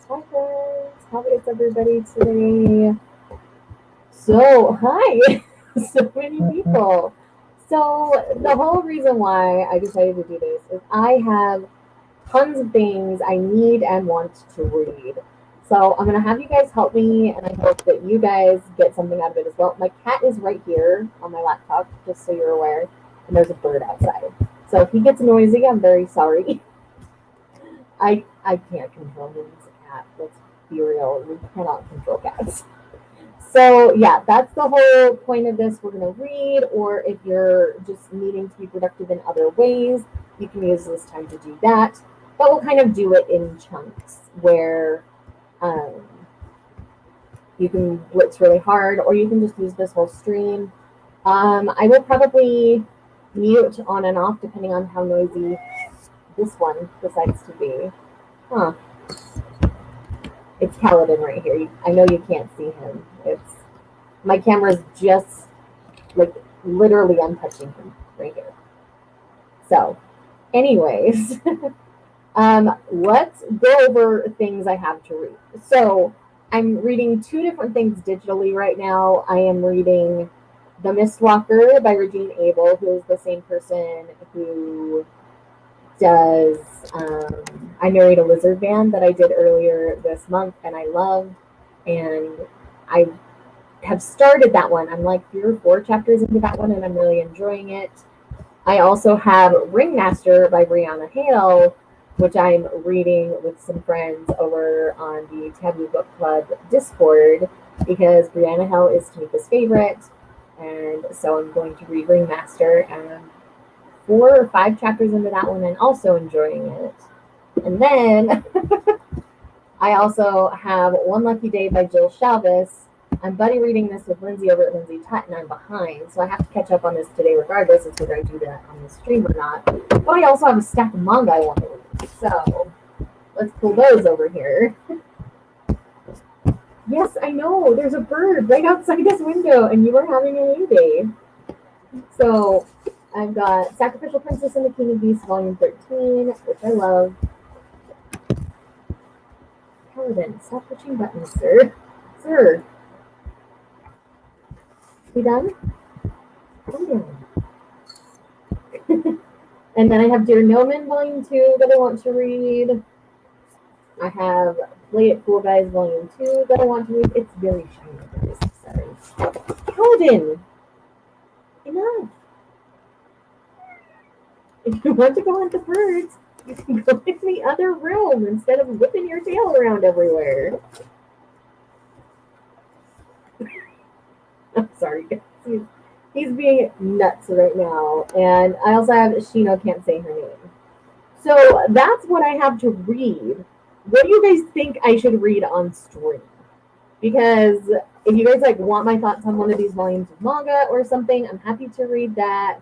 Hi friends, how is everybody today? So, hi, so many people. So, the whole reason why I decided to do this is I have tons of things I need and want to read. So, I'm going to have you guys help me, and I hope that you guys get something out of it as well. My cat is right here on my laptop, just so you're aware, and there's a bird outside. So, if he gets noisy, I'm very sorry. I can't control him. He's a cat. Let's be real. We cannot control cats. So yeah, that's the whole point of this. We're gonna read, or if you're just needing to be productive in other ways, you can use this time to do that. But we'll kind of do it in chunks where um, you can blitz really hard, or you can just use this whole stream. I will probably mute on and off depending on how noisy this one decides to be. Huh. It's Kaladin right here. I know you can't see him. It's my camera's just like literally I'm touching him right here. So, anyways, let's go over things I have to read. So, I'm reading two different things digitally right now. I am reading The Mistwalker by Regine Abel, who is the same person who does I Married a Lizard Man that I did earlier this month and I loved. And I have started that one. I'm like 3 or 4 chapters into that one and I'm really enjoying it. I also have Ringmaster by Brianna Hale, which I'm reading with some friends over on the Taboo Book Club Discord because Brianna Hale is Tamika's favorite. And so I'm going to read Ringmaster, and I'm 4 or 5 chapters into that one and also enjoying it. And then I also have One Lucky Day by Jill Shalvis. I'm buddy reading this with Lindsay over at Lindsay Tut, and I'm behind, so I have to catch up on this today regardless of whether I do that on the stream or not. But I also have a stack of manga I want to read, so let's pull those over here. Yes, I know, there's a bird right outside this window, and you are having a baby. So I've got Sacrificial Princess and the King of Beasts, Volume 13, which I love. Paladin, stop pushing buttons, sir. Sir. We done? Come down. And then I have Dear Noman Volume 2 that I want to read. I have Play It Cool Guys Volume 2 that I want to read. It's very shiny, very sorry. Paladin! Enough! If you want to go hunt the birds, you can go in the other room instead of whipping your tail around everywhere. I'm sorry, he's being nuts right now. And I also have Shino can't say her name. So that's what I have to read. What do you guys think I should read on stream? Because if you guys like want my thoughts on one of these volumes of manga or something, I'm happy to read that.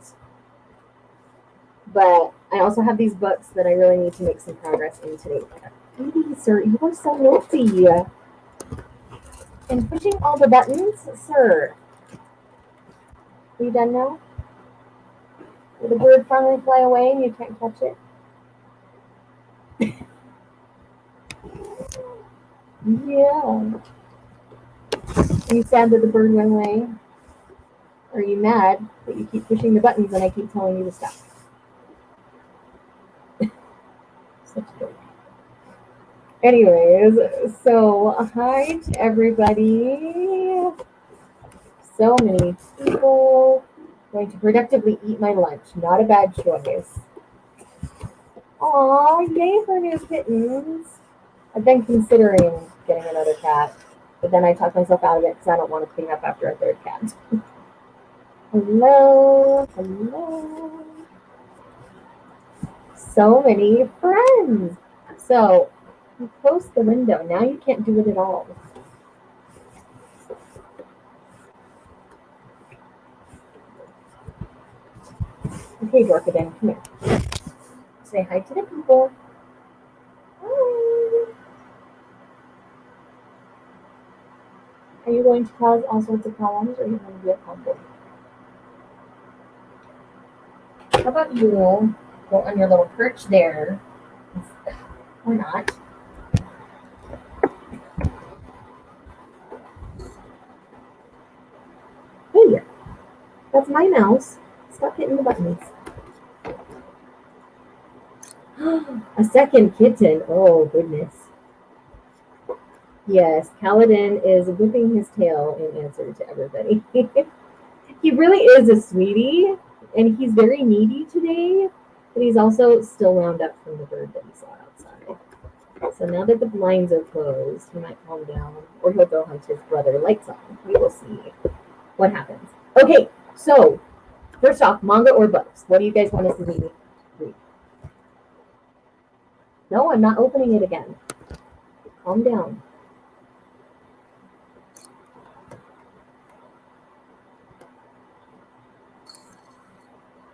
But I also have these books that I really need to make some progress in today. Baby, sir, you are so naughty. And pushing all the buttons, sir. Are you done now? Did the bird finally fly away and you can't catch it? Yeah. Are you sad that the bird went away? Or are you mad that you keep pushing the buttons and I keep telling you to stop? Such a joke. Anyways, so hi to everybody. So many people. Going to productively eat my lunch. Not a bad choice. Aw, yay for new kittens. I've been considering getting another cat, but then I talked myself out of it because I don't want to clean up after a third cat. Hello, hello. So many friends. So, you closed the window. Now you can't do it at all. Okay, Dorkadin, come here. Say hi to the people. Hi. Are you going to cause all sorts of problems, or are you going to be a calm boy? How about you go on your little perch there, or not? That's my mouse. Stop hitting the buttons. A second kitten. Oh, goodness. Yes, Kaladin is whipping his tail in answer to everybody. He really is a sweetie, and he's very needy today, but he's also still wound up from the bird that he saw outside. So now that the blinds are closed, he might calm down, or he'll go hunt his brother Lights on. We will see what happens. Okay, so first off, manga or books? What do you guys want us to read? No, I'm not opening it again. Calm down.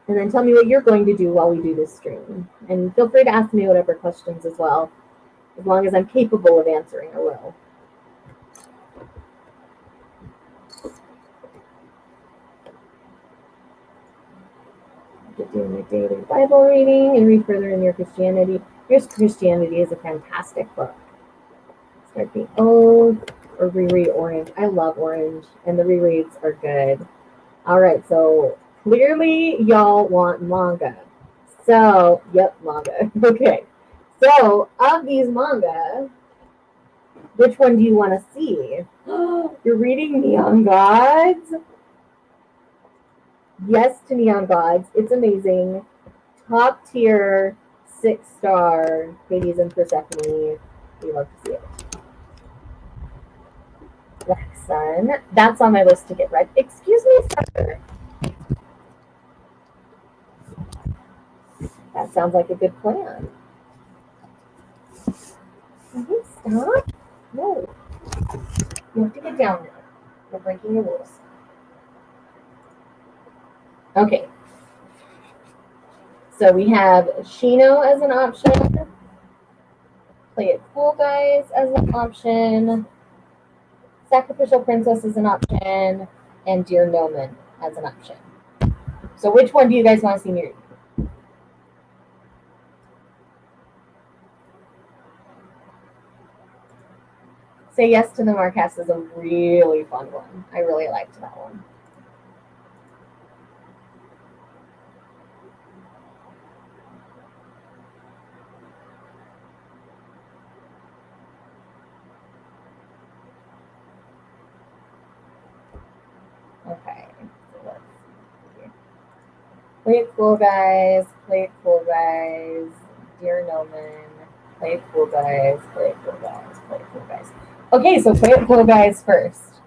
And then tell me what you're going to do while we do this stream. And feel free to ask me whatever questions as well. As long as I'm capable of answering, I will. Doing my daily Bible reading and read further in Your Christianity. Your Christianity is a fantastic book. Start the Oath or reread Orange. I love Orange, and the rereads are good. All right, so clearly y'all want manga. So, yep, manga. Okay. So, of these manga, which one do you want to see? You're reading Neon Gods? Yes to Neon Gods. It's amazing. Top tier, 6-star Hades and Persephone. We love to see it. Black Sun. That's on my list to get read. Excuse me, sir. That sounds like a good plan. Can you stop? No. You have to get down now. You're breaking the rules. Okay. So we have Shino as an option. Play It Cool Guys as an option. Sacrificial Princess as an option. And Dear Noman as an option. So which one do you guys want to see me read? Say Yes to the Marcast is a really fun one. I really liked that one. Okay, so let's see here. Play It Cool Guys, Play It Cool Guys, Dear Noman, Play It Cool Guys, Play It Cool Guys, Play It Cool Guys. Okay, so Play It Cool Guys first.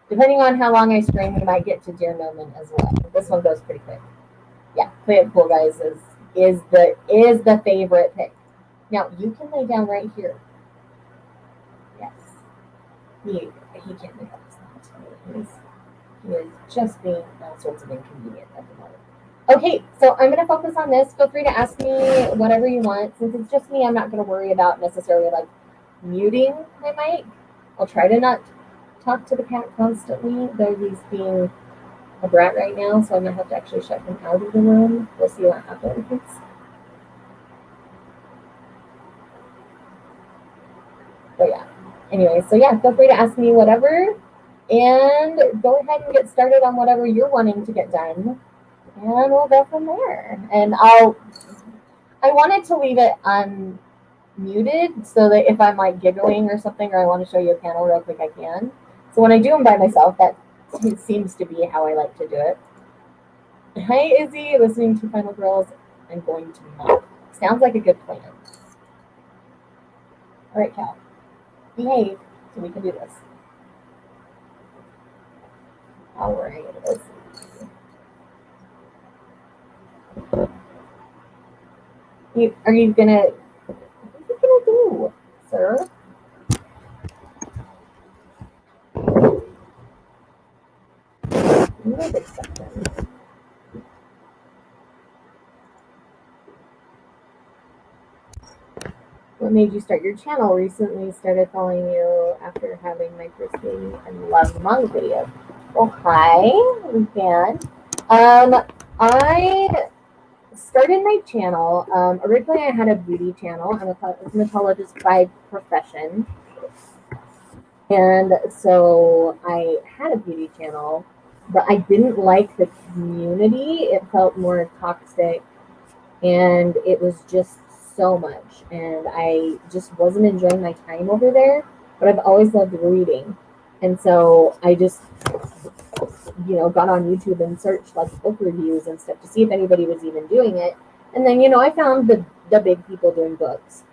Depending on how long I stream, we might get to Dear Noman as well. This one goes pretty quick. Yeah, Play It Cool Guys is the favorite pick. Now you can lay down right here. Yes. He can't make up his mind. He is just being all sorts of inconvenient at the moment. Okay, so I'm going to focus on this. Feel free to ask me whatever you want. Since it's just me, I'm not going to worry about necessarily like muting my mic. I'll try to not talk to the cat constantly, though he's being a brat right now, so I might have to actually shut him out of the room. We'll see what happens. But yeah. Anyway, so yeah, feel free to ask me whatever. And go ahead and get started on whatever you're wanting to get done. And we'll go from there. And I wanted to leave it unmuted so that if I'm like giggling or something, or I want to show you a panel real quick, I can. So when I do them by myself, that seems to be how I like to do it. Hi, Izzy, listening to Final Girls. I'm going to mop. Sounds like a good plan. All right, Cal. Behave so we can do this. All right, let's see. Are you gonna? What are you gonna do, sir? You have acceptance. What made you start your channel? Recently started following you after having my first baby and love manga videos. Oh, hi, Van. I started my channel. Originally, I had a beauty channel. I'm a cosmetologist by profession. And so I had a beauty channel. but I didn't like the community. It felt more toxic, and it was just so much, and I just wasn't enjoying my time over there. But I've always loved reading, and so I just got on YouTube and searched like book reviews and stuff to see if anybody was even doing it. And then I found the big people doing books.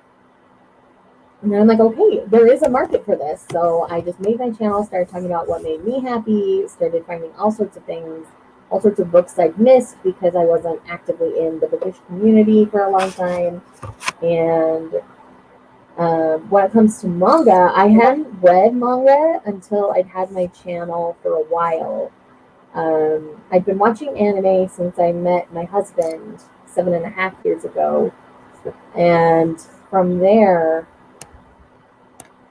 And then I'm like, okay, there is a market for this. So I just made my channel, started talking about what made me happy, started finding all sorts of things, all sorts of books I'd missed because I wasn't actively in the bookish community for a long time. And when it comes to manga, I hadn't read manga until I'd had my channel for a while. I'd been watching anime since I met my husband 7.5 years ago. And from there,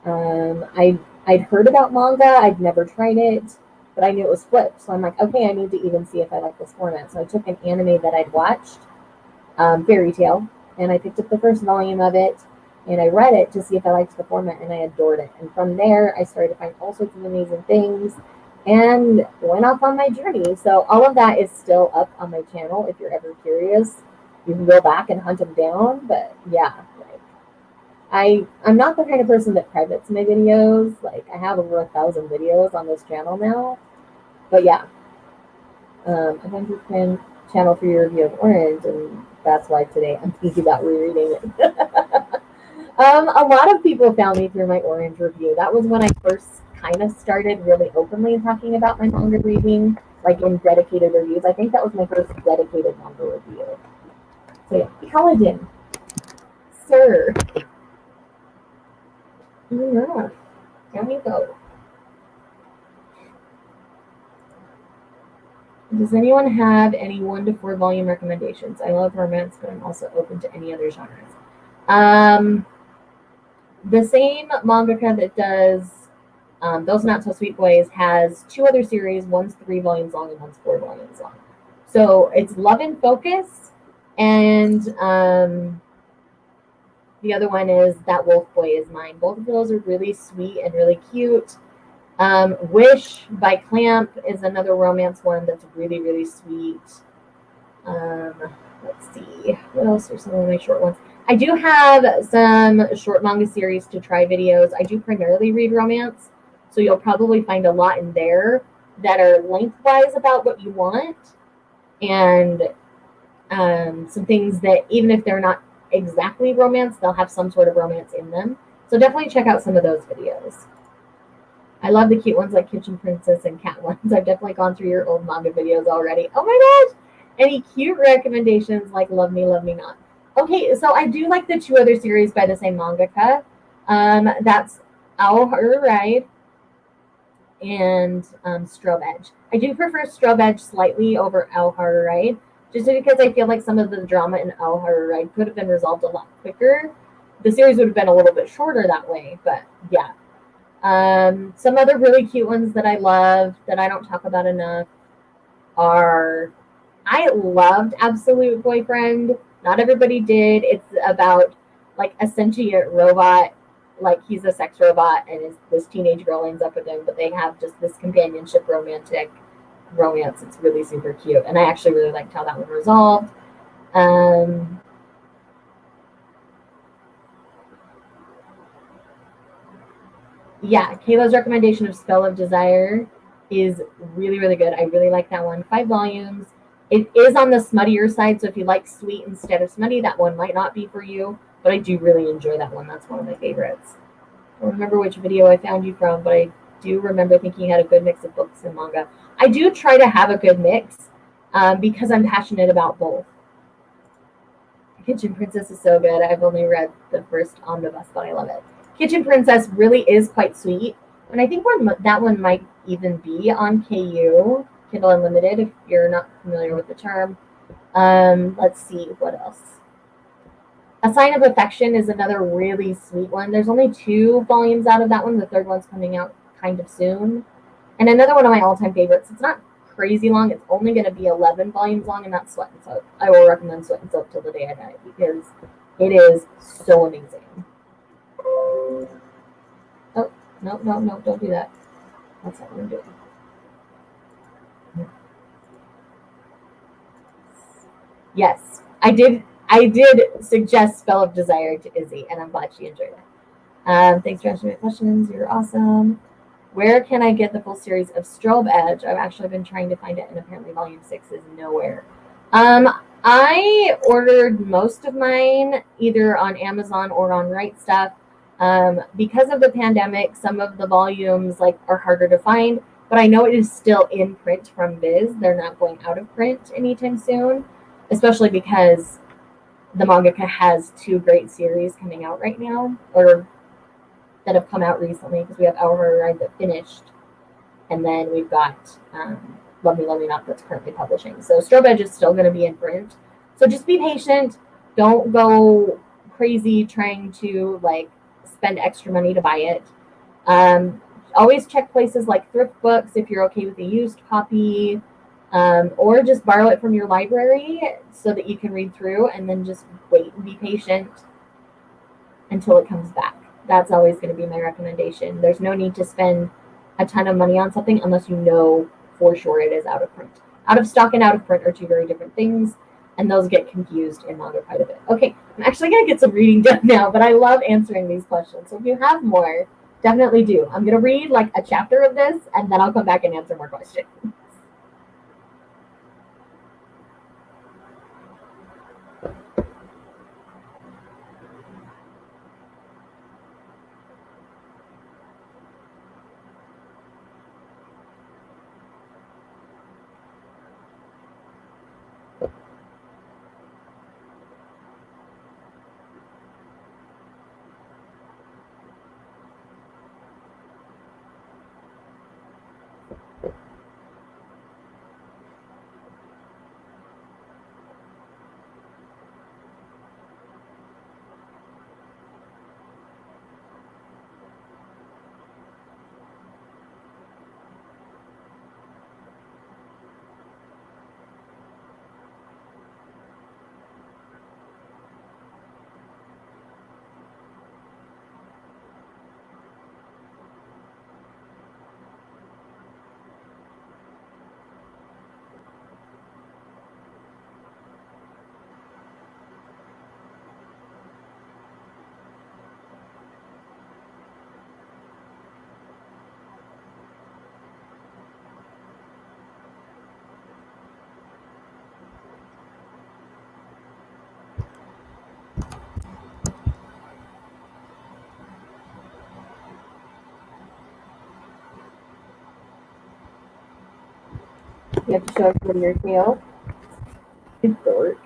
I'd heard about manga. I'd never tried it, but I knew it was flipped. So I'm like, okay, I need to even see if I like this format. So I took an anime that I'd watched, Fairy Tail, and I picked up the first volume of it, and I read it to see if I liked the format, and I adored it. And from there, I started to find all sorts of amazing things and went off on my journey. So all of that is still up on my channel. If you're ever curious, you can go back and hunt them down. But yeah, I'm not the kind of person that privates my videos. Like I have over 1,000 videos on this channel now. But yeah, I found your channel for your review of Orange, and that's why today I'm thinking about rereading it. A lot of people found me through my Orange review. That was when I first kind of started really openly talking about my manga reading, like in dedicated reviews. I think that was my first dedicated manga review. So yeah, Paladin, sir. Yeah, there you go. Does anyone have any 1 to 4 volume recommendations? I love romance, but I'm also open to any other genres. The same mangaka that does Those Not So Sweet Boys has 2 other series. One's 3 volumes long and one's 4 volumes long. So it's Love and Focus, and the other one is That Wolf Boy Is Mine. Both of those are really sweet and really cute. Wish by Clamp is another romance one that's really, really sweet. Let's see. What else are some of my short ones? I do have some short manga series to try videos. I do primarily read romance, so you'll probably find a lot in there that are lengthwise about what you want, and some things that even if they're not exactly romance, they'll have some sort of romance in them. So definitely check out some of those videos. I love the cute ones like Kitchen Princess and Cat ones. I've definitely gone through your old manga videos already. Oh my gosh! Any cute recommendations like Love Me, Love Me Not? Okay, so I do like the 2 other series by the same mangaka. That's Owl Horror Ride and Strobe Edge. I do prefer Strobe Edge slightly over Owl Horror Ride, just because I feel like some of the drama in Owl Horror Ride could have been resolved a lot quicker. The series would have been a little bit shorter that way, but yeah. Some other really cute ones that I love that I don't talk about enough are I loved Absolute Boyfriend. Not everybody did. It's about like a sentient robot, like he's a sex robot, and this teenage girl ends up with him, but they have just this companionship romantic romance. It's really super cute, and I actually really liked how that one resolved. Yeah, Kayla's recommendation of Spell of Desire is really, really good. I really like that one. 5 volumes. It is on the smuttier side, so if you like sweet instead of smutty, that one might not be for you. But I do really enjoy that one. That's one of my favorites. I don't remember which video I found you from, but I do remember thinking you had a good mix of books and manga. I do try to have a good mix because I'm passionate about both. Kitchen Princess is so good. I've only read the first omnibus, but I love it. Kitchen Princess really is quite sweet, and I think that one might even be on KU, Kindle Unlimited, if you're not familiar with the term. Let's see, what else? A Sign of Affection is another really sweet one. There's only 2 volumes out of that one. The third one's coming out kind of soon. And another one of my all-time favorites. It's not crazy long. It's only going to be 11 volumes long, and that's Sweat and Soap. I will recommend Sweat and Soap till the day I die because it is so amazing. Oh, no, don't do that. That's not what I'm doing. Yes, I did. I did suggest Spell of Desire to Izzy, and I'm glad she enjoyed it. Thanks for answering my questions. You're awesome. Where can I get the full series of Strobe Edge? I've actually been trying to find it, and apparently Volume 6 is nowhere. I ordered most of mine either on Amazon or on Right Stuff. Because of the pandemic, some of the volumes are harder to find, but I know it is still in print from Viz. They're not going out of print anytime soon, especially because the mangaka has 2 great series coming out right now, or that have come out recently, because we have Our Ride that finished, and then we've got Love Me, Love Me Not that's currently publishing. So Strobe Edge is still going to be in print. So just be patient. Don't go crazy trying to spend extra money to buy it. Always check places like thrift books if you're okay with a used copy, or just borrow it from your library so that you can read through and then just wait and be patient until it comes back. That's always going to be my recommendation. There's no need to spend a ton of money on something unless you know for sure it is out of print. Out of stock and out of print are 2 very different things, and those get confused in manga quite a bit. Okay, I'm actually going to get some reading done now, but I love answering these questions. So if you have more, definitely do. I'm going to read a chapter of this, and then I'll come back and answer more questions. You have to show everybody your tail. Good dork.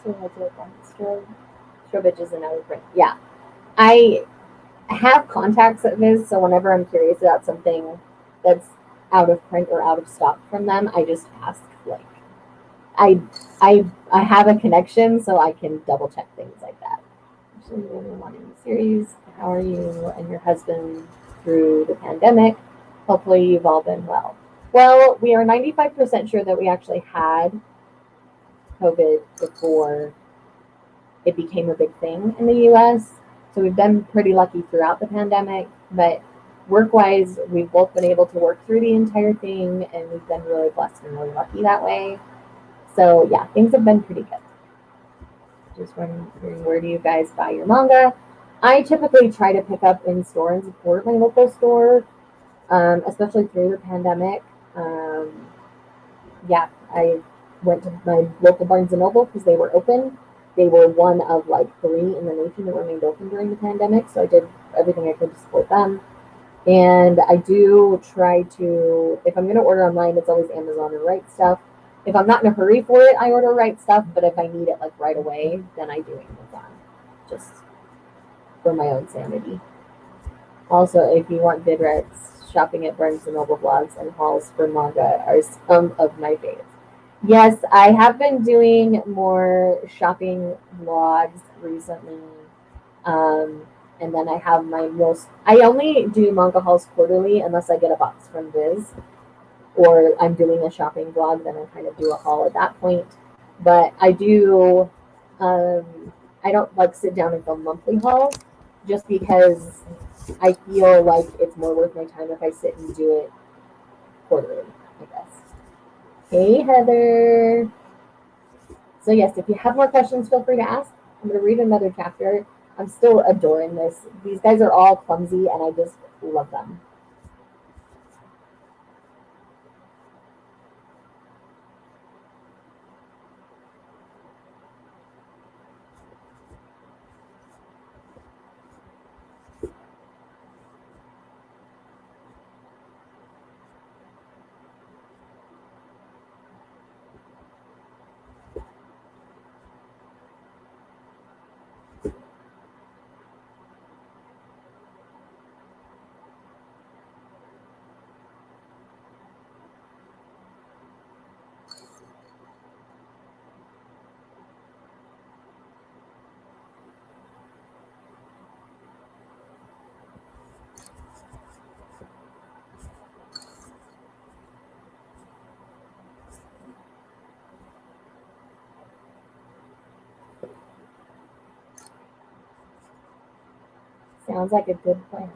So what's it called? Strobridge is another print. Yeah. I have contacts at Viz, so whenever I'm curious about something that's out of print or out of stock from them, I just ask. Like, I I have a connection, so I can double check things like that. Actually, wanting series. How are you and your husband through the pandemic? Hopefully, you've all been well. Well, we are 95% sure that we actually had COVID before it became a big thing in the US. So we've been pretty lucky throughout the pandemic, but work wise, we've both been able to work through the entire thing, and we've been really blessed and really lucky that way. So yeah, things have been pretty good. Just wondering, where do you guys buy your manga? I typically try to pick up in store and support my local store, especially through the pandemic. Um, yeah, I went to my local Barnes and Noble because they were open. They were one of like three in the nation that remained open during the pandemic, so I did everything I could to support them. And I do try to, if I'm going to order online, it's always Amazon or Right Stuff. If I'm not in a hurry for it, I order Right Stuff. But if I need it like right away, then I do Amazon, just for my own sanity. Also, if you want vid recs, shopping at Barnes and Noble blogs and hauls for manga are some of my favorites. Yes, I have been doing more shopping vlogs recently. Um, and then I have my most, I only do manga hauls quarterly unless I get a box from Viz or I'm doing a shopping vlog, then I kind of do a haul at that point. But I do, I don't like sit down and film monthly hauls just because I feel like it's more worth my time if I sit and do it quarterly, I guess. Hey, Heather. So yes, if you have more questions, feel free to ask. I'm going to read another chapter. I'm still adoring this. These guys are all clumsy, and I just love them. Sounds like a good plan.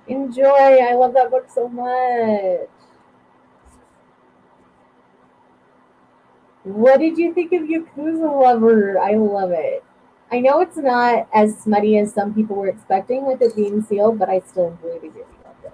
Enjoy. I love that book so much. What did you think of Yakuza Lover? I love it. I know it's not as smutty as some people were expecting with it being sealed, but I still really, really love it.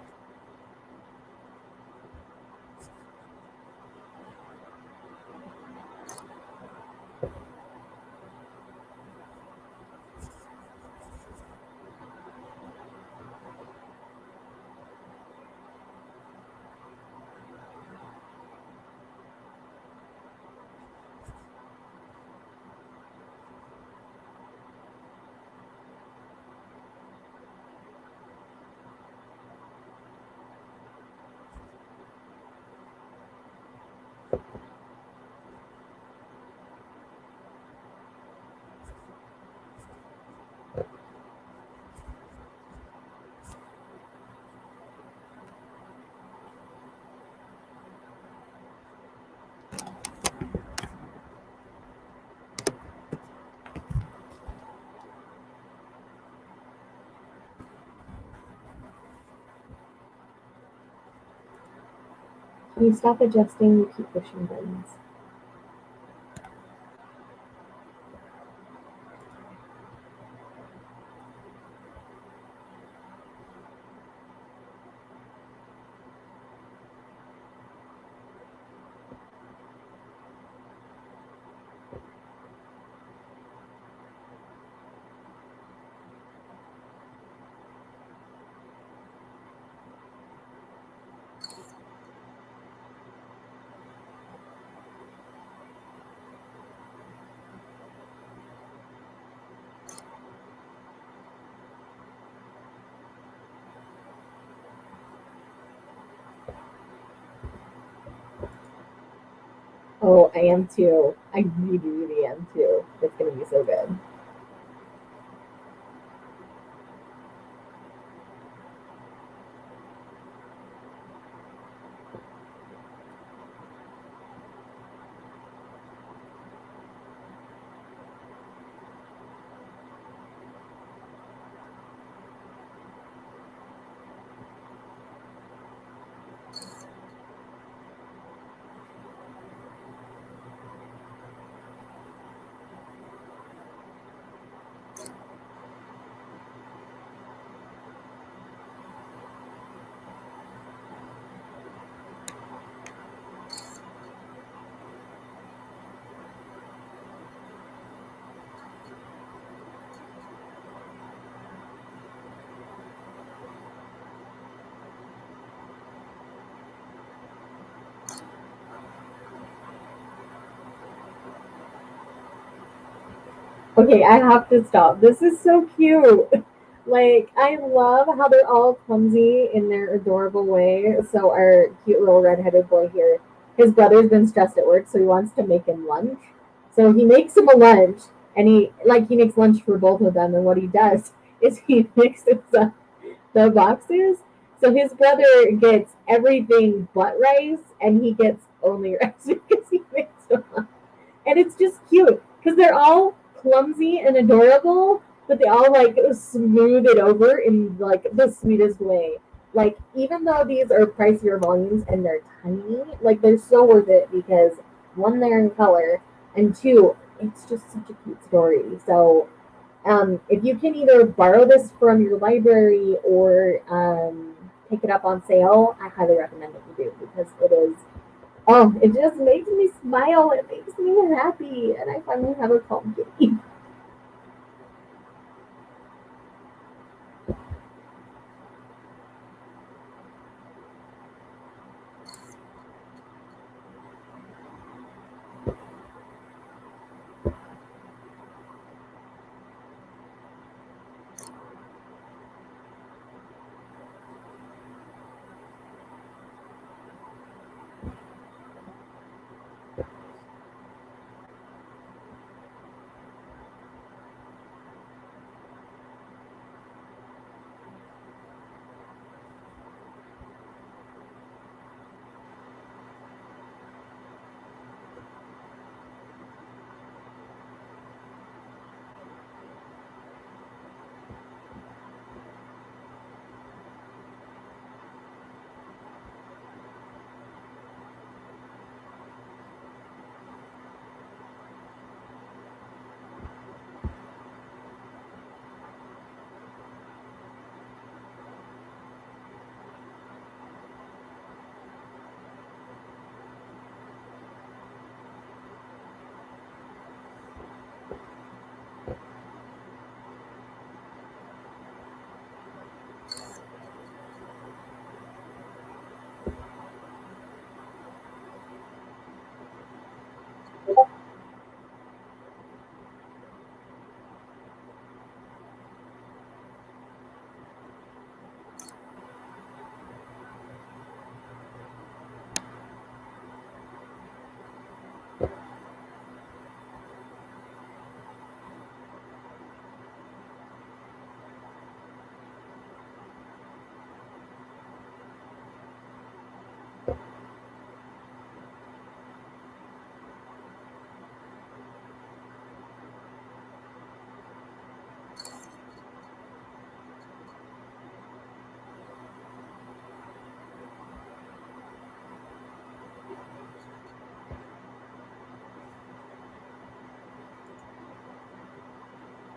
Can you stop adjusting? You keep pushing buttons. Oh, I am too. I really, really am too. It's gonna be so good. Okay, I have to stop. This is so cute. Like, I love how they're all clumsy in their adorable way. So, our cute little redheaded boy here, his brother's been stressed at work, so he wants to make him lunch. So, he makes him a lunch, and he makes lunch for both of them. And what he does is he mixes up the boxes. So, his brother gets everything but rice, and he gets only rice because he makes them up. And it's just cute because they're all clumsy and adorable, but they all like smooth it over in like the sweetest way. Like even though these are pricier volumes and they're tiny, like they're so worth it because one, they're in color, and two, it's just such a cute story. So if you can either borrow this from your library or pick it up on sale, I highly recommend that you do because it is. Oh, it just makes me smile. It makes me happy, and I finally have a calm kitty.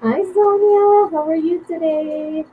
Hi, Sonia. How are you today?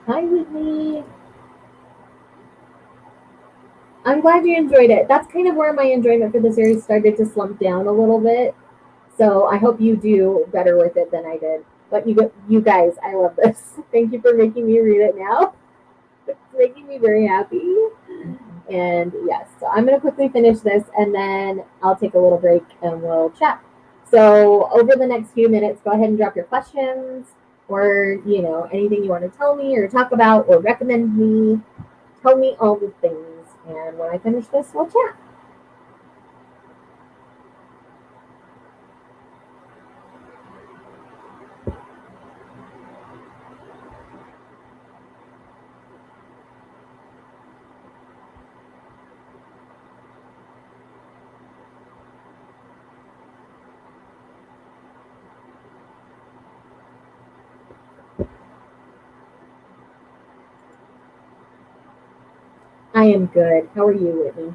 Hi, Whitney. I'm glad you enjoyed it. That's kind of where my enjoyment for the series started to slump down a little bit. So I hope you do better with it than I did. But you guys, I love this. Thank you for making me read it now. It's making me very happy. And yes, so I'm going to quickly finish this and then I'll take a little break and we'll chat. So over the next few minutes, go ahead and drop your questions or, anything you want to tell me or talk about or recommend me. Tell me all the things. And when I finish this, we'll chat. I am good. How are you, Whitney?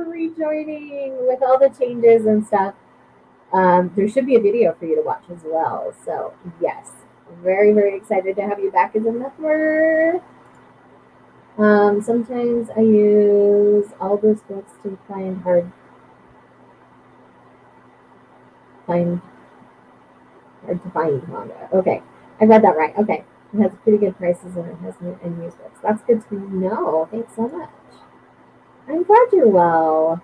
for rejoining with all the changes and stuff. There should be a video for you to watch as well. So, yes, very, very excited to have you back as a member. Sometimes I use all those books to find hard to find manga. Okay, I read that right. Okay, it has pretty good prices and it has new and used books. That's good to know. Thanks so much. I'm glad you're well.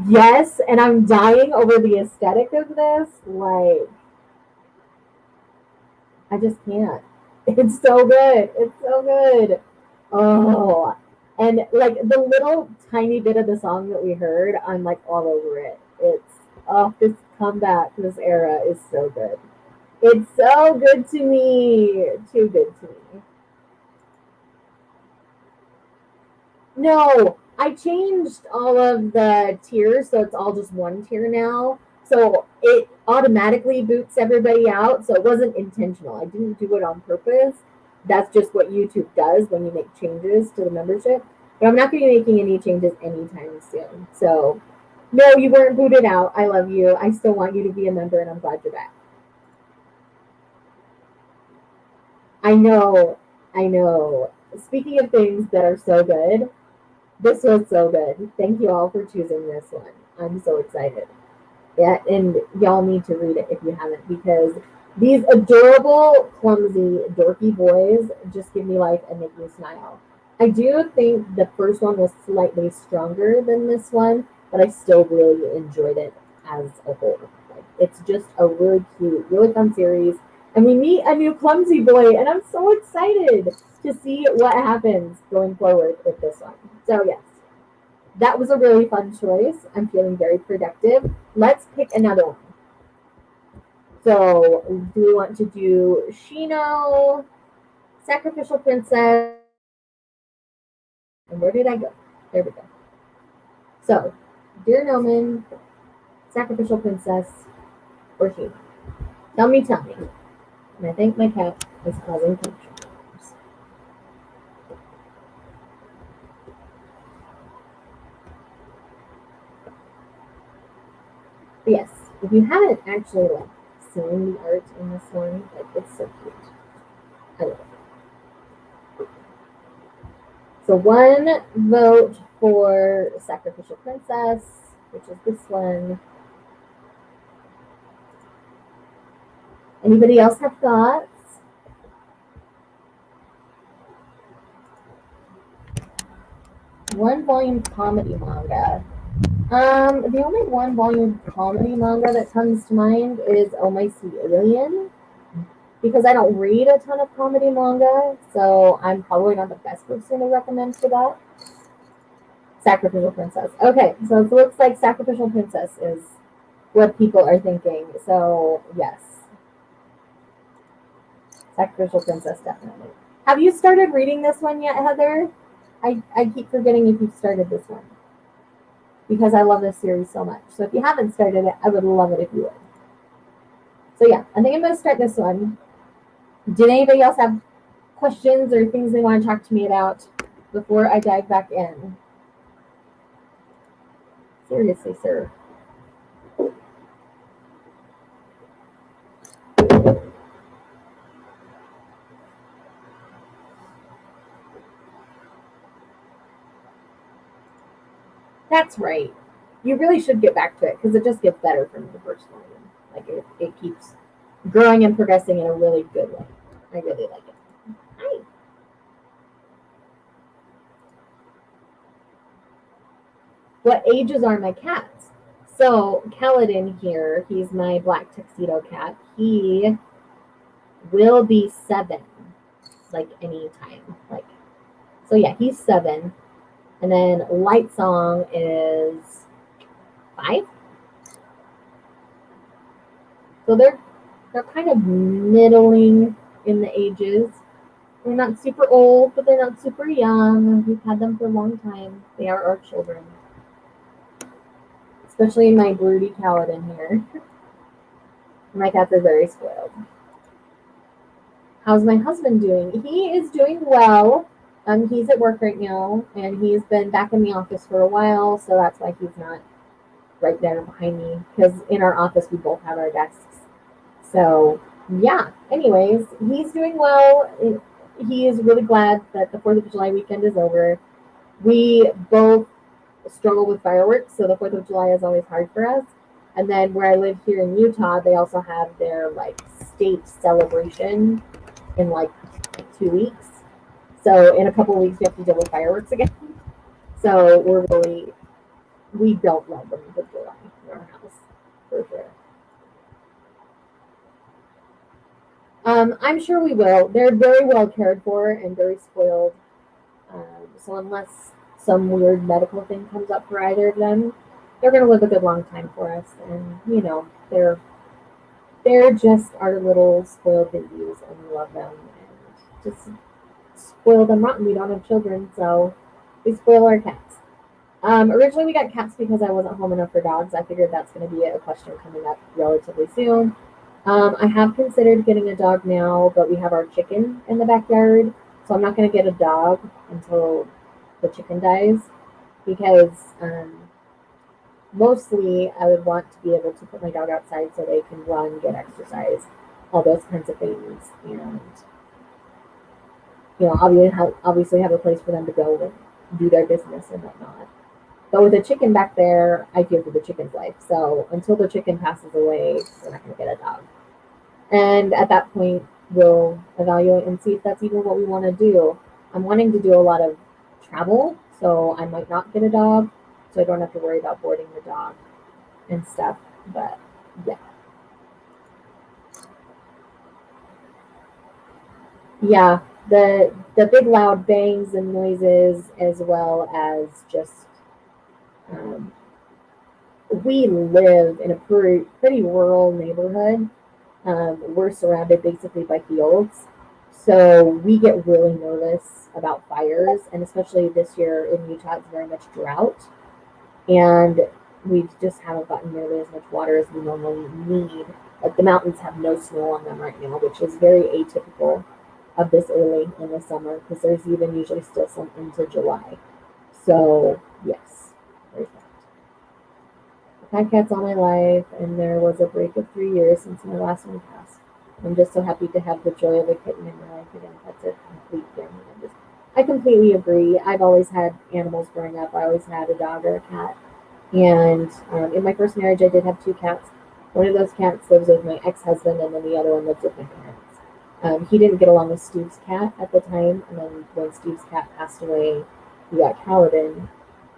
Yes, and I'm dying over the aesthetic of this. Like, I just can't. It's so good. It's so good. Oh, and like the little tiny bit of the song that we heard, I'm like all over it. It's this comeback, this era is so good. It's so good to me. Too good to me. No, I changed all of the tiers, so it's all just one tier now. So it automatically boots everybody out. So it wasn't intentional. I didn't do it on purpose. That's just what YouTube does when you make changes to the membership. But I'm not going to be making any changes anytime soon. So, no, you weren't booted out. I love you. I still want you to be a member, and I'm glad you're back. I know. I know. Speaking of things that are so good, this was so good. Thank you all for choosing this one. I'm so excited. Yeah, and y'all need to read it if you haven't, because these adorable, clumsy, dorky boys just give me life and make me smile. I do think the first one was slightly stronger than this one, but I still really enjoyed it as a whole. Like, it's just a really cute, really fun series. And we meet a new clumsy boy, and I'm so excited to see what happens going forward with this one. So, yes, that was a really fun choice. I'm feeling very productive. Let's pick another one. So, do we want to do Shino, Sacrificial Princess, and where did I go? There we go. So, Dear Noman, Sacrificial Princess, or Shino? Tell me. And I think my cat is causing confusion. Yes, if you haven't actually like seen the art in this one, like it's so cute. I love it. So one vote for Sacrificial Princess, which is this one. Anybody else have thoughts? One volume comedy manga. The only one volume comedy manga that comes to mind is Oh My Sweet Alien, because I don't read a ton of comedy manga, so I'm probably not the best person to recommend for that. Sacrificial Princess. Okay, so it looks like Sacrificial Princess is what people are thinking. So, yes. Sacrificial Princess, definitely. Have you started reading this one yet, Heather? I keep forgetting if you've started this one, because I love this series so much. So if you haven't started it, I would love it if you would. So yeah, I think I'm going to start this one. Did anybody else have questions or things they want to talk to me about before I dive back in? Seriously, sir. That's right. You really should get back to it because it just gets better from the first one. Like it keeps growing and progressing in a really good way. I really like it. Hi. What ages are my cats? So Kaladin here, he's my black tuxedo cat. He will be 7, like any time. Like, so yeah, he's 7. And then Light Song is 5. So they're kind of middling in the ages. They're not super old, but they're not super young. We've had them for a long time. They are our children. Especially my broody Kaladin here. My cats are very spoiled. How's my husband doing? He is doing well. He's at work right now, and he's been back in the office for a while, so that's why he's not right there behind me. Because in our office, we both have our desks. So yeah. Anyways, he's doing well. He is really glad that the 4th of July weekend is over. We both struggle with fireworks, so the 4th of July is always hard for us. And then where I live here in Utah, they also have their like state celebration in like 2 weeks. So in a couple of weeks, we have to deal with fireworks again. So we don't love the month of July in our house for sure. I'm sure we will. They're very well cared for and very spoiled. So unless some weird medical thing comes up for either of them, they're going to live a good long time for us. And they're just our little spoiled babies, and we love them and just spoil them rotten. We don't have children, so we spoil our cats. Originally, we got cats because I wasn't home enough for dogs. I figured that's going to be a question coming up relatively soon. I have considered getting a dog now, but we have our chicken in the backyard, so I'm not going to get a dog until the chicken dies because mostly I would want to be able to put my dog outside so they can run, get exercise, all those kinds of things, and obviously have a place for them to go and do their business and whatnot. But with a chicken back there, I fear for the chicken's life. So until the chicken passes away, we're not going to get a dog. And at that point, we'll evaluate and see if that's even what we want to do. I'm wanting to do a lot of travel, so I might not get a dog, so I don't have to worry about boarding the dog and stuff. But yeah. Yeah, the big loud bangs and noises, as well as just um, we live in a pretty rural neighborhood. We're surrounded basically by fields, so we get really nervous about fires, and especially this year in Utah, it's very much drought, and we just haven't gotten nearly as much water as we normally need. Like the mountains have no snow on them right now, which is very atypical of this early in the summer because there's even usually still some into July. So yes, there's that. I've had cats all my life, and there was a break of 3 years since my last one passed. I'm just so happy to have the joy of a kitten in my life again. That's a complete family. I completely agree. I've always had animals growing up. I always had a dog or a cat. And in my first marriage, I did have two cats. One of those cats lives with my ex-husband, and then the other one lives with my parents. He didn't get along with Steve's cat at the time, and then when Steve's cat passed away, we got Kaladin,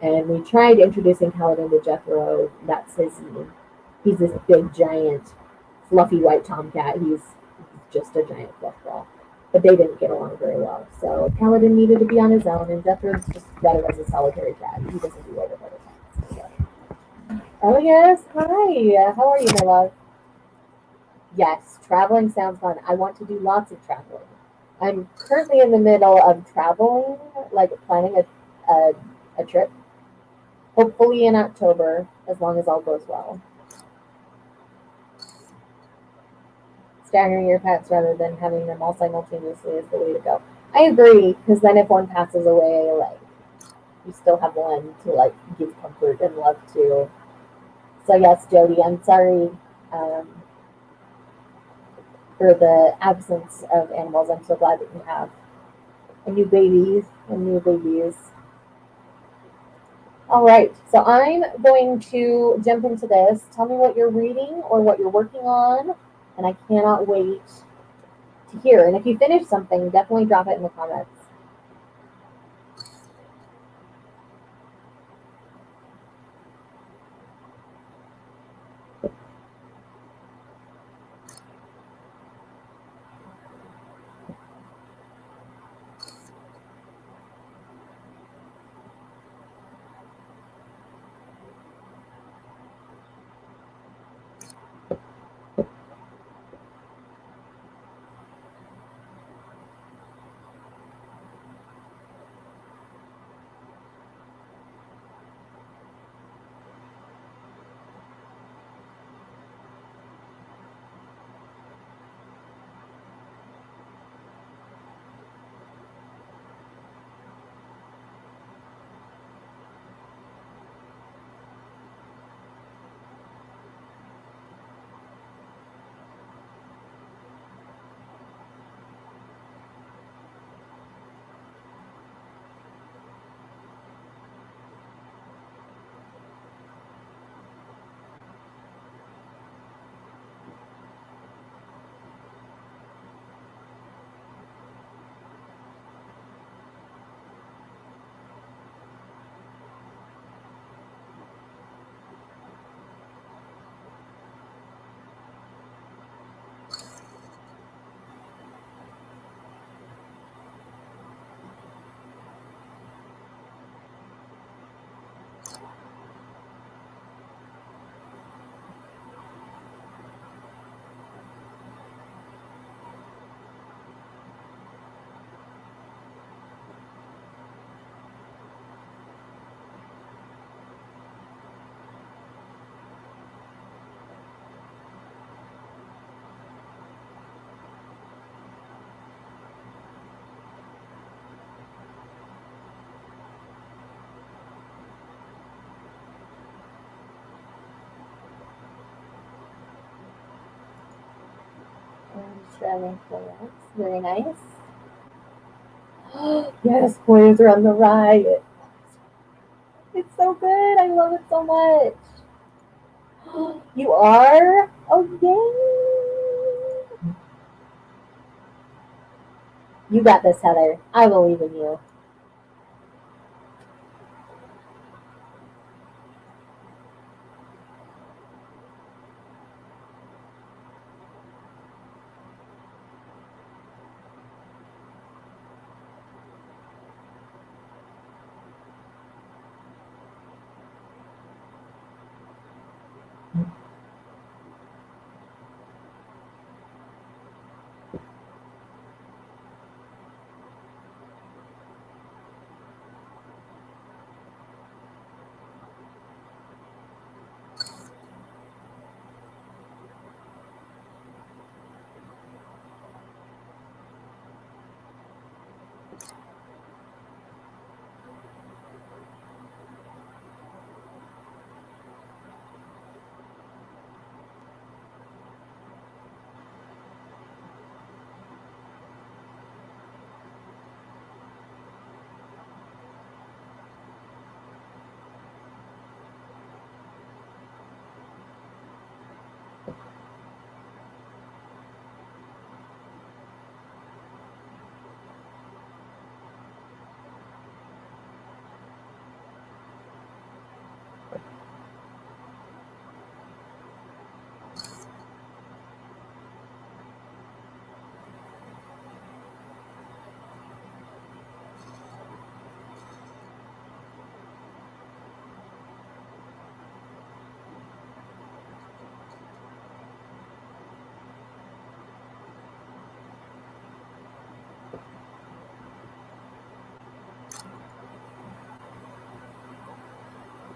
and we tried introducing Kaladin to Jethro. That's his name. He's this big, giant, fluffy white tomcat. He's just a giant fluff ball. But they didn't get along very well. So Kaladin needed to be on his own, and Jethro's just better as a solitary cat. He doesn't do well with other cats. So. Oh, yes. Hi. How are you, my love? Yes, traveling sounds fun. I want to do lots of traveling. I'm currently in the middle of traveling, like planning a trip, hopefully in October, as long as all goes well. Staggering your pets rather than having them all simultaneously is the way to go. I agree, because then if one passes away, like you still have one to like give comfort and love to. So yes, Jody, I'm sorry for the absence of animals. I'm so glad that you have a new babies. All right, so I'm going to jump into this. Tell me what you're reading or what you're working on, and I cannot wait to hear. And if you finish something, definitely drop it in the comments. Traveling plants. Very nice. Yes, spoilers are on the right. It's so good. I love it so much. You are? Oh, yay. You got this, Heather. I believe in you.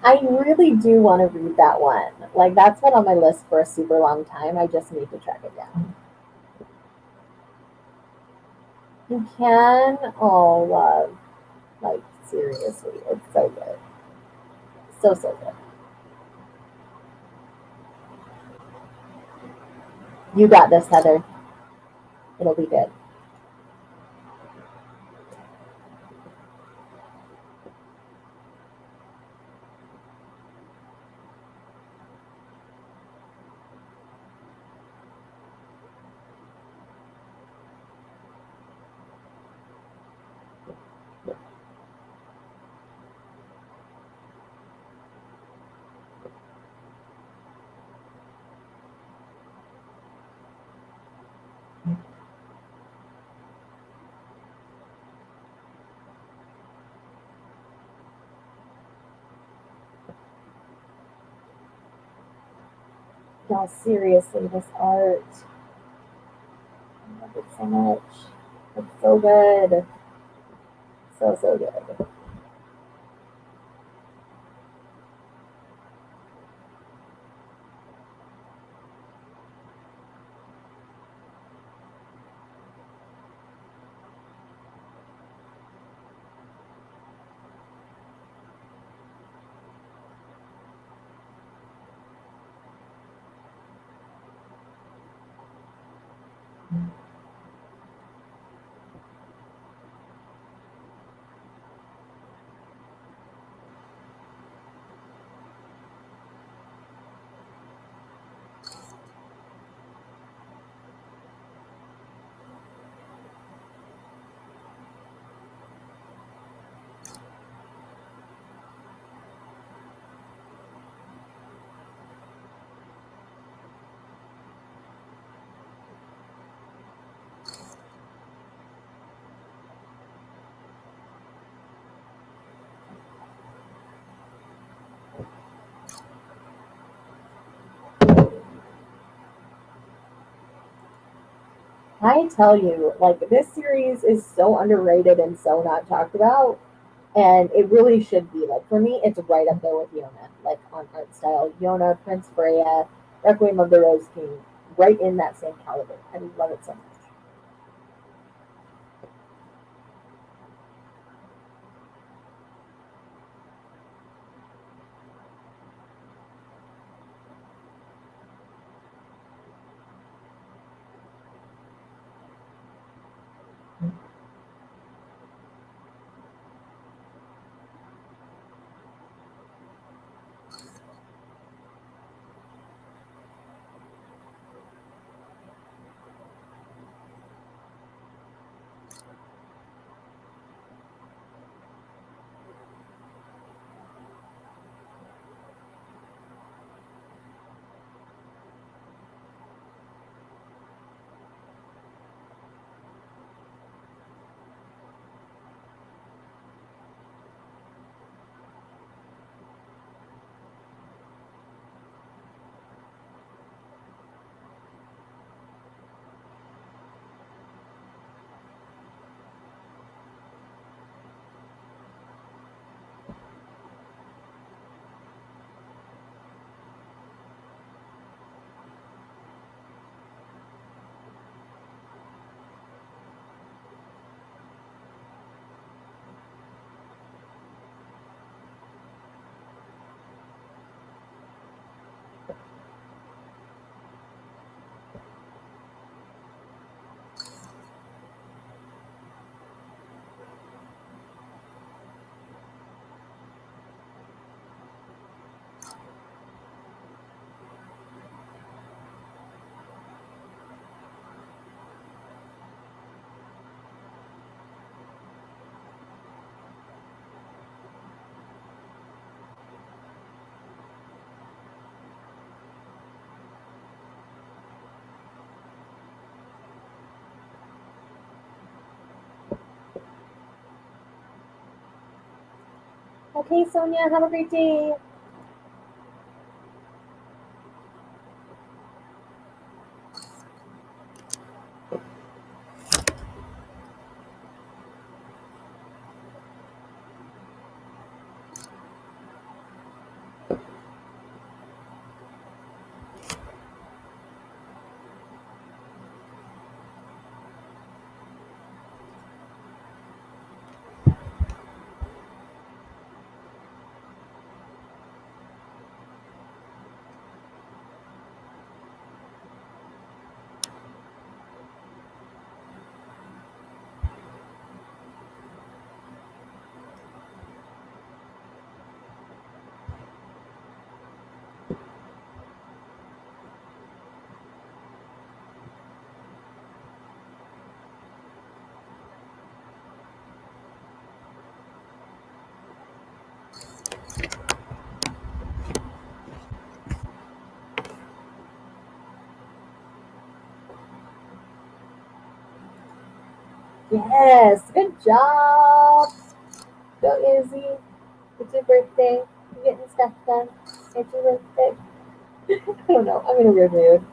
I really do want to read that one. Like, that's been on my list for a super long time. I just need to track it down. You can? Oh, love. Like, seriously. It's so good. So, so good. You got this, Heather. It'll be good. Y'all, seriously, this art. I love it so much. It's so good. So, so good. I tell you, like, this series is so underrated and so not talked about. And it really should be. Like, for me, it's right up there with Yona, like, on art style. Yona, Prince Freya, Requiem of the Rose King, right in that same caliber. I love it so much. Okay, Sonia, have a great day. Yes, good job. Go, Izzy. It's your birthday. You getting stuff done. It's your birthday. I don't know. I'm in a weird mood.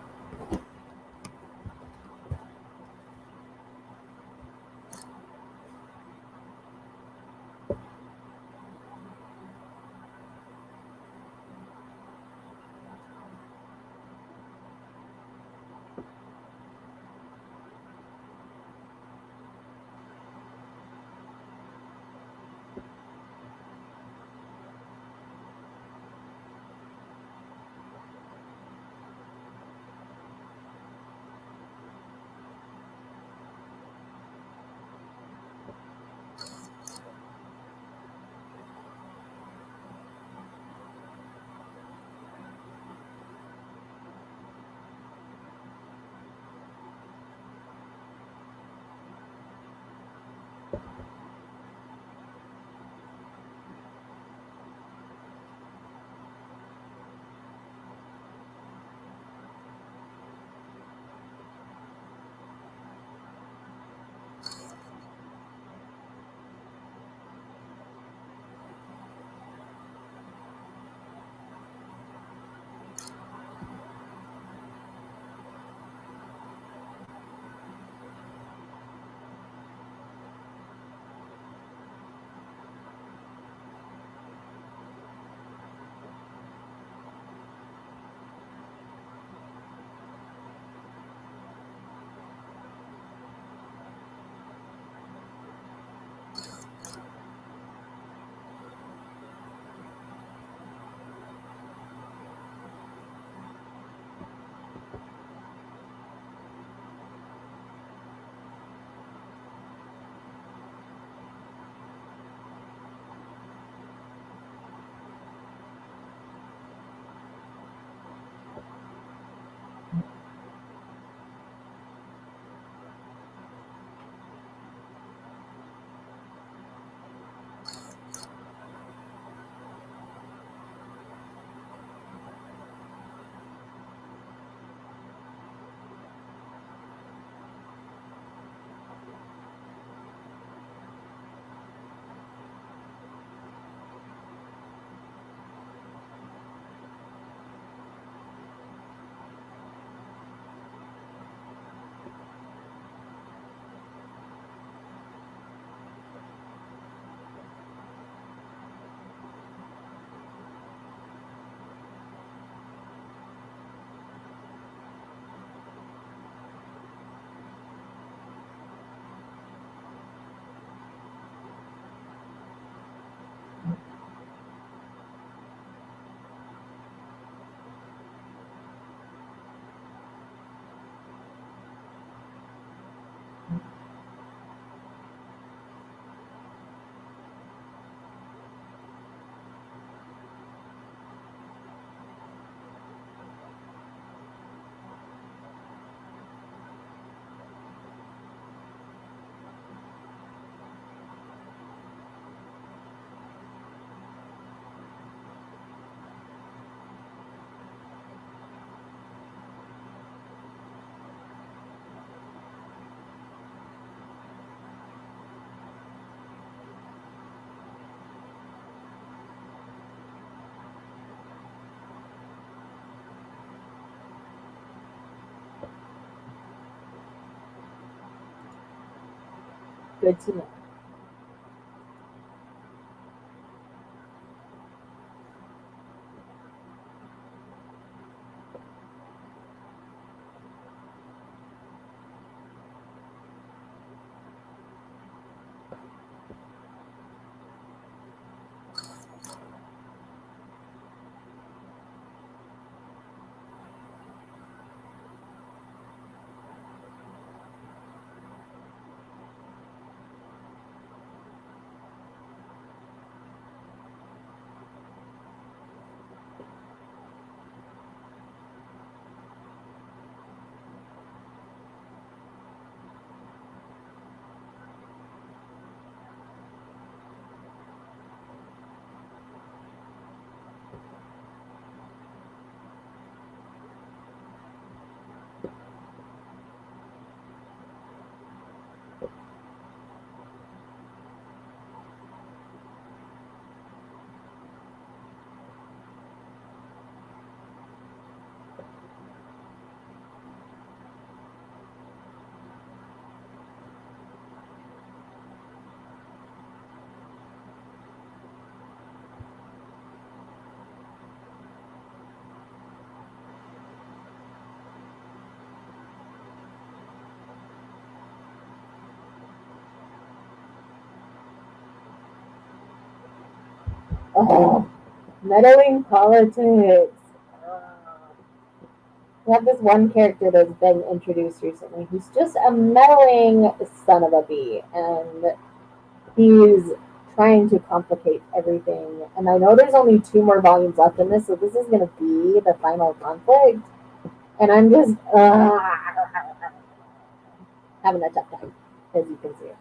Good to know. Oh, meddling politics. We have this one character that's been introduced recently who's just a meddling son of a bee, and he's trying to complicate everything. And I know there's only two more volumes left in this, so this is going to be the final conflict. And I'm just having a tough time, as you can see.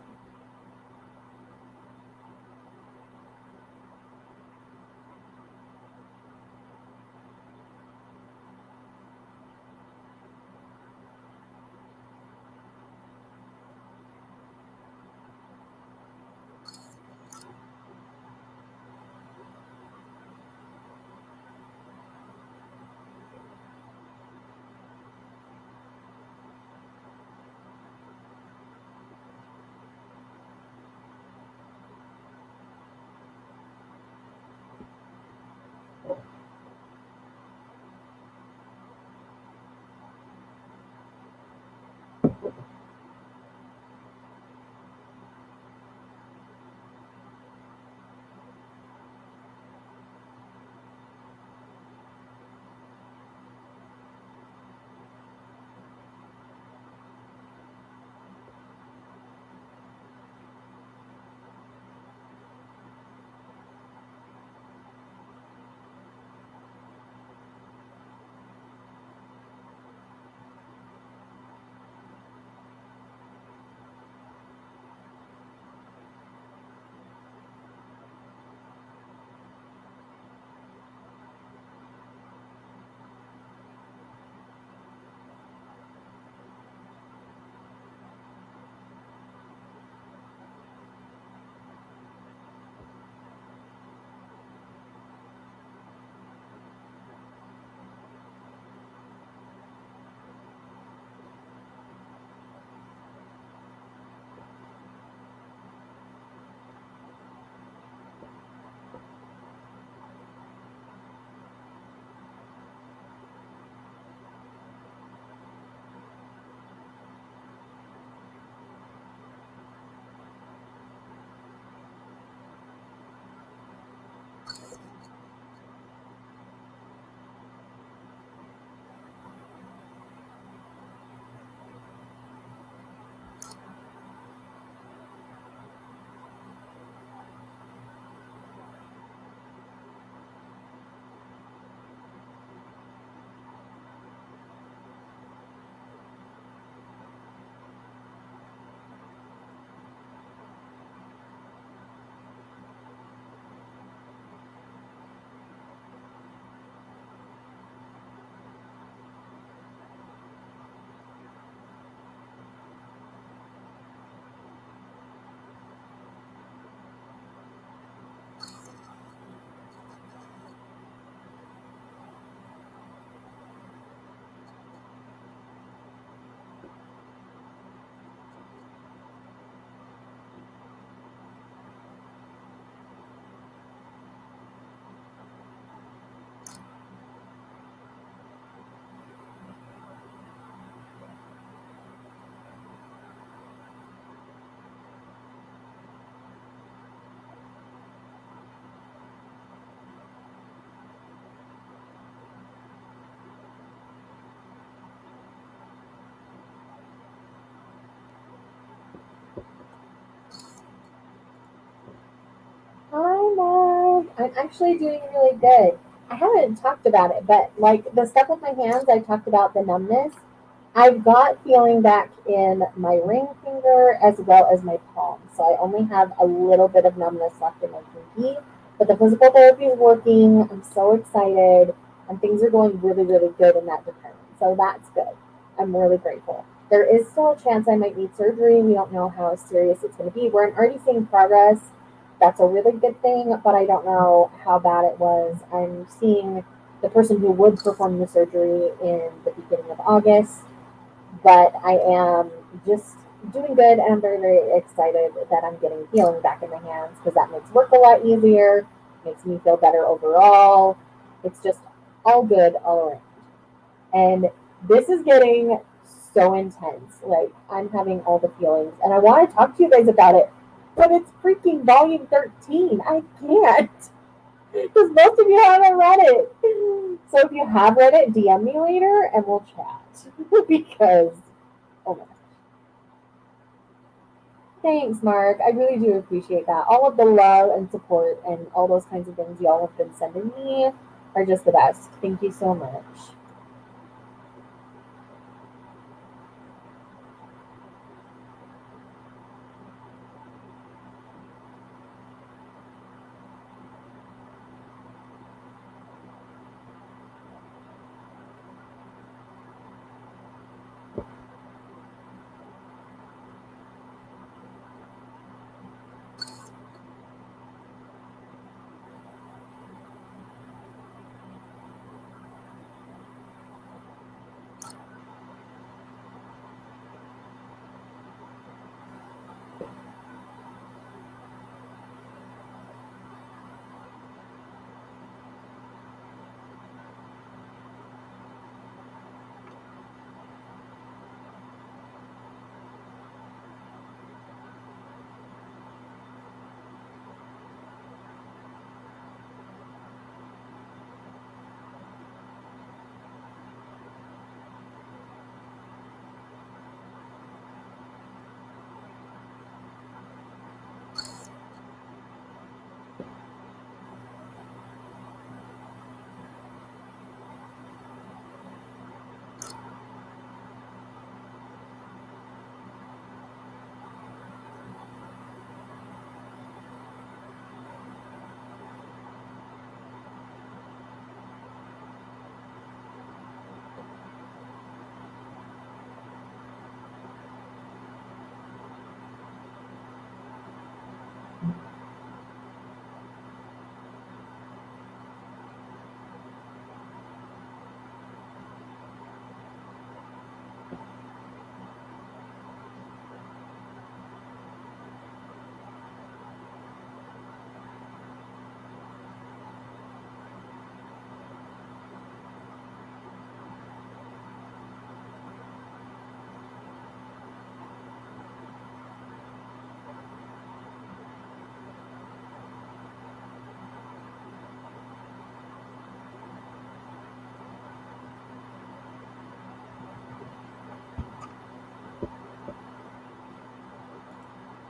I'm actually doing really good. I haven't talked about it, but like the stuff with my hands, I talked about the numbness. I've got feeling back in my ring finger as well as my palm. So I only have a little bit of numbness left in my pinky, but the physical therapy is working. I'm so excited, and things are going really, really good in that department. So that's good. I'm really grateful. There is still a chance I might need surgery. We don't know how serious it's going to be. We're already seeing progress. That's a really good thing, but I don't know how bad it was. I'm seeing the person who would perform the surgery in the beginning of August, but I am just doing good, and I'm very, very excited that I'm getting healing back in my hands because that makes work a lot easier, makes me feel better overall. It's just all good all around. And this is getting so intense. Like, I'm having all the feelings, and I want to talk to you guys about it, but it's freaking volume 13. I can't because most of you haven't read it. So if you have read it, DM me later and we'll chat because, oh my, thanks, Mark. I really do appreciate that. All of the love and support and all those kinds of things y'all have been sending me are just the best. Thank you so much.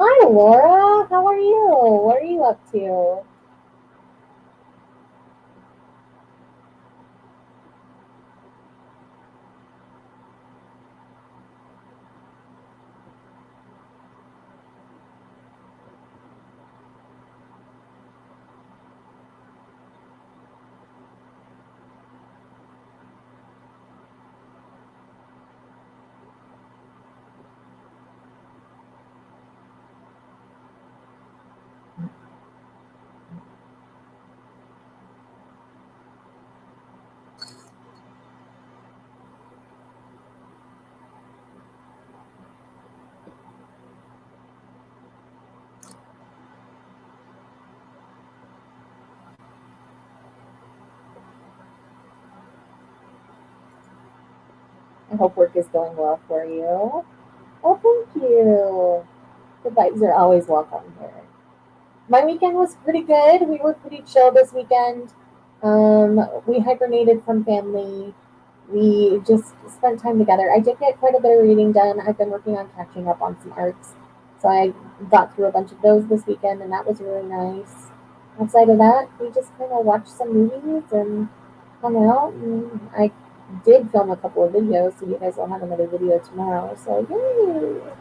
Hi, Laura. How are you? What are you up to? I hope work is going well for you. Oh, thank you. The vibes are always welcome here. My weekend was pretty good. We were pretty chill this weekend. We hibernated from family. We just spent time together. I did get quite a bit of reading done. I've been working on catching up on some arcs. So I got through a bunch of those this weekend, and that was really nice. outside of that, we just kind of watched some movies and hung out. And I did film a couple of videos, so you guys will have another video tomorrow. So yay!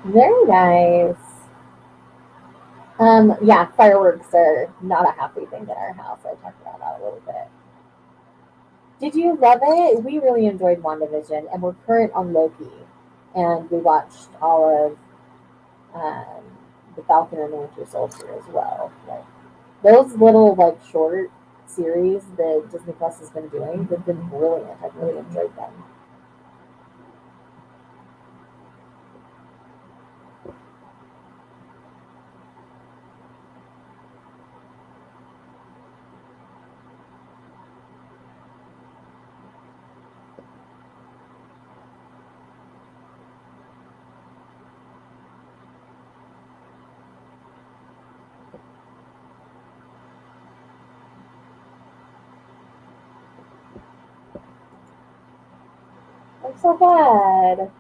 Very nice. Yeah, fireworks are not a happy thing at our house. I talked about that a little bit. Did you love it? We really enjoyed WandaVision, and we're current on Loki, and we watched all of um, the Falcon and the Winter Soldier as well. Like those little like short series that Disney Plus has been doing, they've been brilliant. I've really enjoyed them. I'm so glad.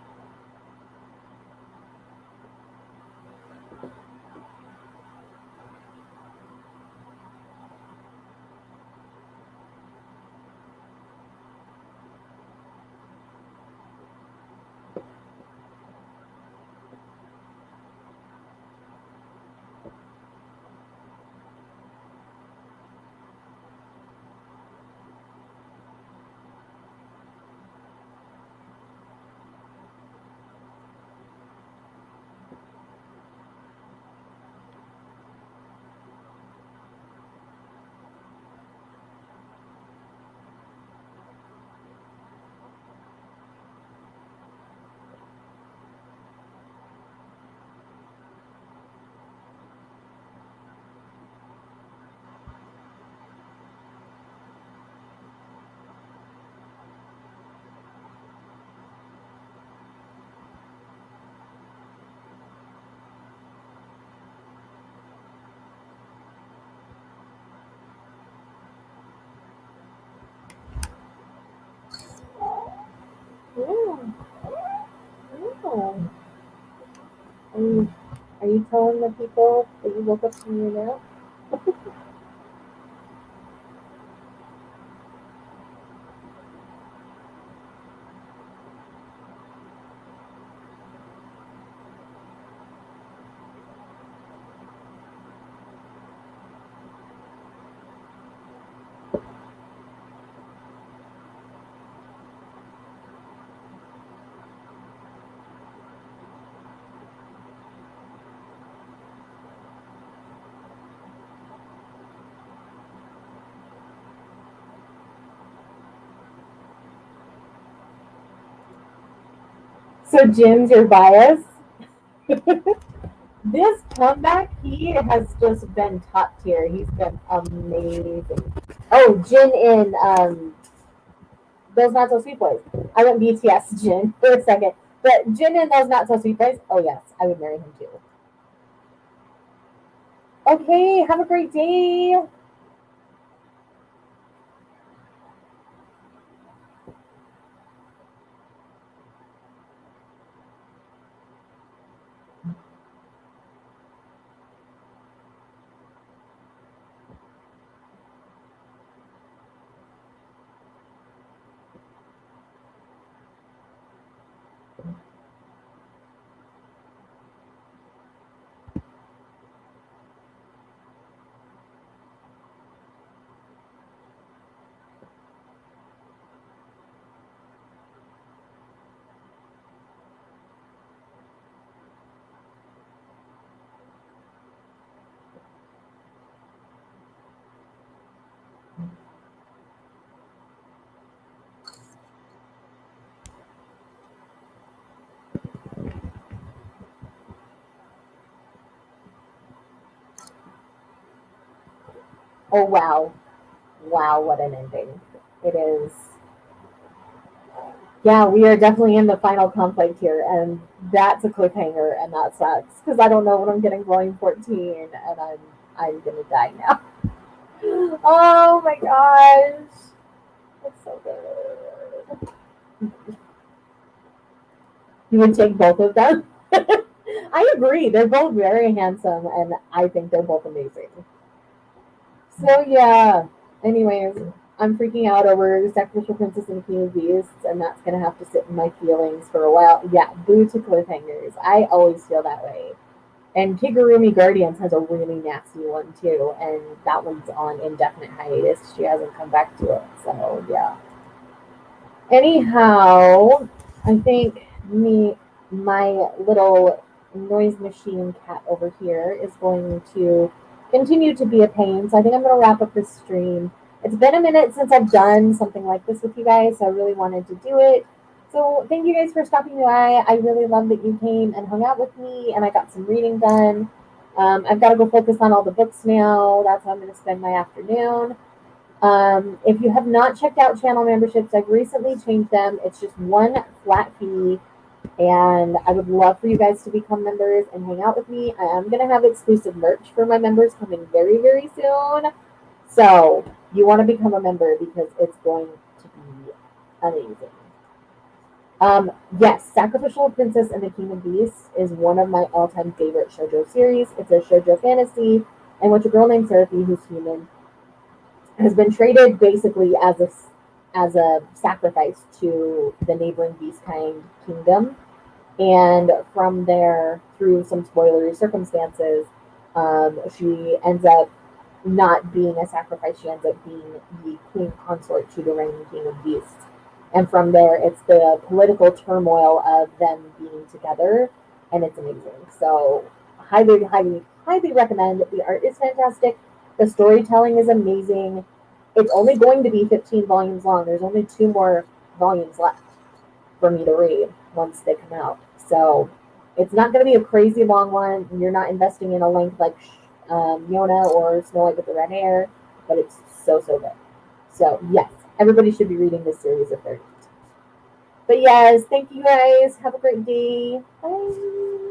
Yeah, yeah. Are you telling the people that you woke up from your nap? So Jin's your bias. This comeback, he has just been top tier. He's been amazing. Oh, Jin in Those Not So Sweet Boys. I went BTS Jin for a second. But Jin in Those Not So Sweet Boys, oh yes, I would marry him too. Okay, have a great day. Oh wow. Wow, what an ending. It is. Yeah, we are definitely in the final conflict here, and that's a cliffhanger, and that sucks because I don't know when I'm getting volume 14, and I'm gonna die now. Oh my gosh, it's so good. You would take both of them. I agree. They're both very handsome, and I think they're both amazing. So yeah. Anyways, I'm freaking out over Sacrificial Princess and the King of Beasts, and that's gonna have to sit in my feelings for a while. Yeah, boo to cliffhangers. I always feel that way. And Kigurumi Guardians has a really nasty one too, and that one's on indefinite hiatus. She hasn't come back to it. So yeah. Anyhow, I think my little noise machine cat over here is going to continue to be a pain. So I think I'm going to wrap up this stream. It's been a minute since I've done something like this with you guys, so I really wanted to do it. So thank you guys for stopping by. I really love that you came and hung out with me, and I got some reading done. I've got to go focus on all the books now. That's how I'm going to spend my afternoon. If you have not checked out channel memberships, I've recently changed them. It's just one flat fee, and I would love for you guys to become members and hang out with me. I am going to have exclusive merch for my members coming very, very soon. So you want to become a member because it's going to be amazing. Yes, Sacrificial Princess and the King of Beasts is one of my all-time favorite shoujo series. It's a shoujo fantasy in which a girl named Seraphie, who's human, has been traded basically as a sacrifice to the neighboring beastkind kingdom, and from there, through some spoilery circumstances, she ends up not being a sacrifice. She ends up being the queen consort to the reigning king of beasts, and from there, it's the political turmoil of them being together, and it's amazing. So, highly, highly, highly recommend. The art is fantastic. The storytelling is amazing. It's only going to be 15 volumes long. There's only 2 more volumes left for me to read once they come out. So it's not going to be a crazy long one. You're not investing in a length like Yona or Snow White with the Red Hair, but it's so, so good. So, yes, everybody should be reading this series if they're not. But yes, thank you guys. Have a great day. Bye.